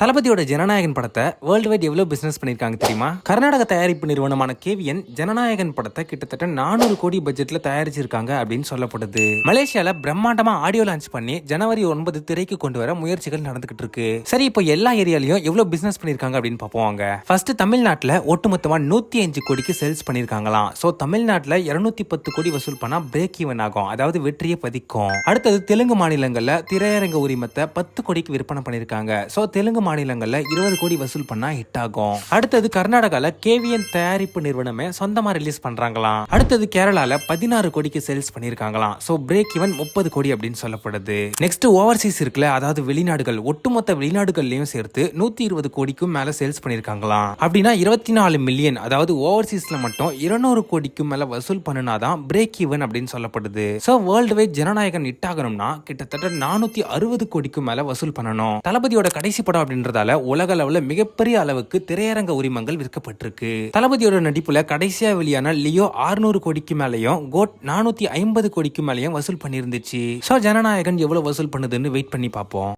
தளபதியோட ஜனநாயகன் படத்தை world wide எவ்வளவு பிசினஸ் பண்ணிருக்காங்க தெரியுமா? கர்நாடக தயாரிப்பு நிறுவனமான கேவிஎன் ஜனநாயகன் படத்தை கிட்டத்தட்ட 400 கோடி பட்ஜெட்ல தயாரிச்சிருக்காங்க அப்படின்னு சொல்லப்படுது. மலேசியால பிரம்மாண்டமா ஆடியோ லான்ச் பண்ணி ஜனவரி 9 திரைக்கு கொண்டு வர முயற்சிகள் நடந்துகிட்டு இருக்கு. சரி, இப்போ எல்லா ஏரியாலையும் எவ்வளவு பிசினஸ் பண்ணிருக்காங்க அப்படின்னு பாப்போம். ஃபர்ஸ்ட் தமிழ்நாட்டுல ஒட்டுமொத்தமா 105 கோடிக்கு சேல்ஸ் பண்ணிருக்காங்களாம். சோ தமிழ்நாட்டுல 210 கோடி வசூல் பண்ணா பிரேக் ஈவன் ஆகும், அதாவது வெற்றியை பதிக்கும். அடுத்தது தெலுங்கு மாநிலங்கள்ல திரையரங்க உரிமத்தை 10 கோடிக்கு விற்பனை பண்ணிருக்காங்க. சோ தெலுங்கு மாநிலங்கள்ல 20 கோடி வசூல் பண்ணா ஹிட் ஆகும். அடுத்தது கர்நாடகால கேவிஎன் தயாரிப்பு நிறுவனமே சொந்தமா ரிலீஸ் பண்றாங்களாம். அடுத்தது கேரளால 16 கோடிக்கு சேல்ஸ் பண்ணிருக்காங்களாம். சோ பிரேக் ஈவன் 30 கோடி அப்படின்னு சொல்லப்படுது. நெக்ஸ்ட் ஓவர்சீஸ் இருக்குல்ல, அதாவது வெளிநாடுகள், ஒட்டுமொத்த வெளிநாடுகள்லயும் சேர்த்து 120 கோடிக்கும் மேல சேல்ஸ் பண்ணிருக்காங்களாம். அப்படின்னா 24 மில்லியன், அதாவது ஓவர்சீஸ்ல மட்டும் 200 கோடிக்கும் மேல வசூல் பண்ணுனாதான் பிரேக் ஈவன் அப்படின்னு சொல்லப்படுது. So world wide Jananayagan hit ஆகணும்னா கிட்டத்தட்ட 460 கோடிக்கும் மேல வசூல் பண்ணணும். தளபதியோட கடைசி படம் அப்படின்றதால உலக அளவுல மிகப்பெரிய அளவுக்கு திரையரங்க உரிமங்கள் விற்கப்பட்டிருக்கு. தளபதியோட நடிப்புல கடைசியா வெளியான லியோ 600 கோடிக்கு மேலயும், கோட் 450 கோடிக்கு மேலயும் வசூல் பண்ணிருந்துச்சு. சோ ஜனநாயகன் எவ்வளவு வசூல் பண்ணுதுன்னு வெயிட் பண்ணி பார்ப்போம்.